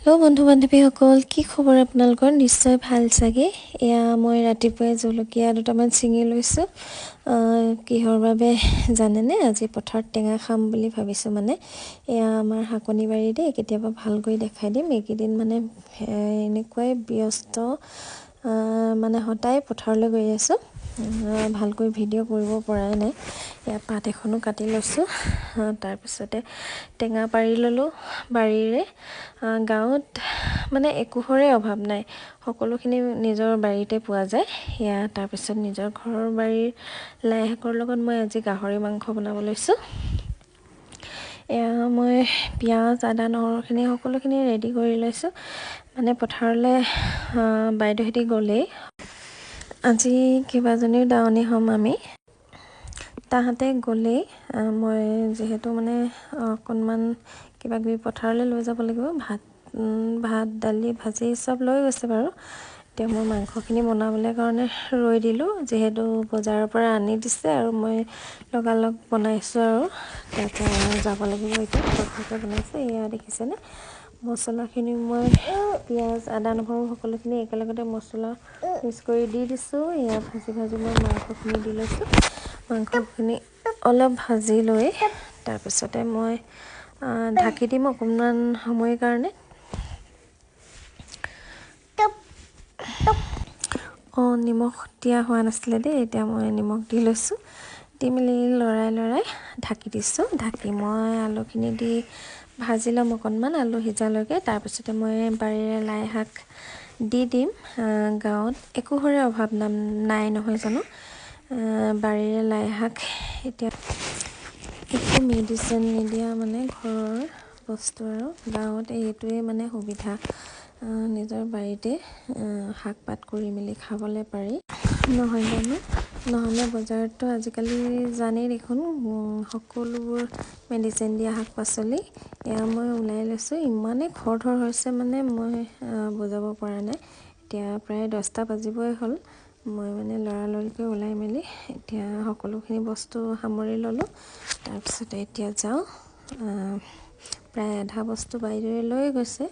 Hello' বন্ধু বান্ধৱীসকল, কি খবৰ আপোনালোকৰ? নিশ্চয় ভাল চাগে। এয়া মই ৰাতিপুৱাই জলকীয়া দুটামান ছিঙি লৈছোঁ। কিহৰ বাবে জানেনে? আজি পথাৰত টেঙা খাম বুলি ভাবিছোঁ। মানে এয়া আমাৰ শাকনি বাৰী দেই, কেতিয়াবা ভালকৈ দেখাই দিম। এইকেইদিন মানে এনেকুৱাই ব্যস্ত, মানে সদায় পথাৰলৈ গৈ আছোঁ। ভালকৈ ভিডিঅ' কৰিব পৰাই নাই। এয়া পাত এখনো কাটি লৈছোঁ। তাৰপিছতে টেঙা পাৰি ল'লোঁ বাৰীৰে। গাঁৱত মানে একোৰে অভাৱ নাই, সকলোখিনি নিজৰ বাৰীতে পোৱা যায়। সেয়া তাৰপিছত নিজৰ ঘৰৰ বাৰীৰ লাই শাকৰ লগত মই আজি গাহৰি মাংস বনাব লৈছোঁ। এয়া মই পিঁয়াজ আদা নহৰুখিনি সকলোখিনি ৰেডি কৰি লৈছোঁ। মানে পথাৰলৈ বাইদেউহঁতি গ'লেই। আজি কেইবাজনীও দাৱনি হ'ম আমি। তাহাঁতে গ'লেই মই যিহেতু মানে অকণমান কিবাকিবি পথাৰলৈ লৈ যাব লাগিব। ভাত দালি ভাজি চব লৈ গৈছে বাৰু। এতিয়া মই মাংসখিনি বনাবলৈ কাৰণে ৰৈ দিলোঁ, যিহেতু বজাৰৰ পৰা আনি দিছে আৰু মই লগালগ বনাইছোঁ আৰু তাৰপৰা যাব লাগিব। এতিয়া ঘৰতে বনাইছে। এয়া দেখিছেনে, মছলাখিনি মই পিঁয়াজ আদা নহৰু সকলোখিনি একেলগতে মছলা মিক্স কৰি দি দিছোঁ। এয়া ভাজি মই মাংসখিনি দি লৈছোঁ। মাংসখিনি অলপ ভাজি লৈ তাৰপিছতে মই ঢাকি দিম অকণমান সময়ৰ কাৰণে। নিমখ দিয়া হোৱা নাছিলে দেই, এতিয়া মই নিমখ দি লৈছোঁ। দি মেলি লৰাই ঢাকি দিছোঁ। ঢাকি মই আলুখিনি দি ভাজি ল'ম অকণমান, আলু সিজালৈকে। তাৰপিছতে মই বাৰীৰে লাই শাক দি দিম। গাঁৱত একোৰে অভাৱ নাই নহয় জানো। বাৰীৰে লাই শাক এতিয়া একো মেডিচিন নিদিয়া মানে ঘৰৰ বস্তু আৰু গাঁৱত এইটোৱে মানে সুবিধা। নিজৰ বাৰীতে শাক পাত কৰি মেলি খাবলৈ পাৰি, নহয় জানো। নহ'লে বজাৰততো আজিকালি জানেই দেখোন, সকলোবোৰ মেডিচিন দিয়া শাক পাচলি। এয়া মই ওলাই লৈছোঁ। ইমানেই খৰধৰ হৈছে মানে মই বুজাব পৰা নাই। এতিয়া প্ৰায় 10টা বাজিবই হ'ল। মই মানে লৰালৰিকৈ ওলাই মেলি এতিয়া সকলোখিনি বস্তু সামৰি ল'লোঁ। তাৰপিছতে এতিয়া যাওঁ। প্ৰায় আধা বস্তু বাইদেৱে লৈ গৈছে।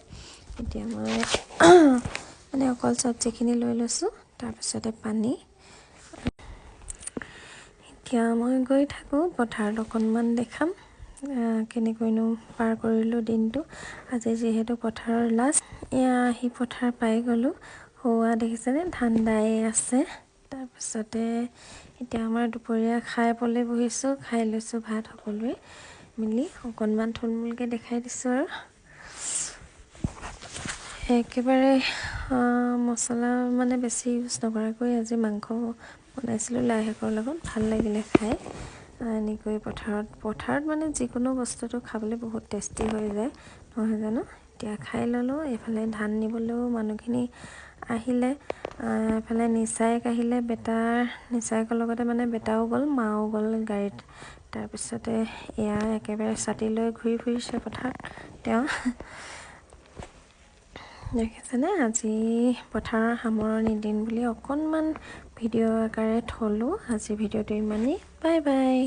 এতিয়া মই মানে অকল চব্জিখিনি লৈ লৈছোঁ। তাৰপিছতে পানী। এতিয়া মই গৈ থাকোঁ পথাৰত, অকণমান দেখাম কেনেকৈনো পাৰ কৰিলোঁ দিনটো। আজি যিহেতু পথাৰৰ লাষ্ট, এয়া আহি পথাৰ পাই গ'লোঁ। হোৱা দেখিছেনে, ধান দাই আছে। তাৰপিছতে এতিয়া আমাৰ দুপৰীয়া খাই পেলাই বহিছোঁ। খাই লৈছোঁ ভাত সকলোৱে মিলি। অকণমান থুলমূলকৈ দেখাই দিছোঁ আৰু একেবাৰে মছলা মানে বেছি ইউজ নকৰাকৈ আজি মাংস বনাইছিলোঁ লাই শাকৰ লগত। ভাল লাগিলে খাই। এনেকৈ পথাৰত মানে যিকোনো বস্তুটো খাবলৈ বহুত টেষ্টি হৈ যায়, নহয় জানো। এতিয়া খাই ল'লোঁ। এইফালে ধান নিবলৈও মানুহখিনি আহিলে। এফালে নিচায়েক আহিলে, নিচায়েকৰ লগতে মানে বেটাও গ'ল, মাও গ'ল গাড়ীত। তাৰপিছতে এয়া একেবাৰে ছাতি লৈ ঘূৰি ফুৰিছে পথাৰত তেওঁ। দেখিছেনে, আজি পথাৰৰ সামৰণি দিন বুলি অকণমান ভিডিঅ' আকাৰে থলোঁ। আজি ভিডিঅ'টো ইমানেই। Bye bye.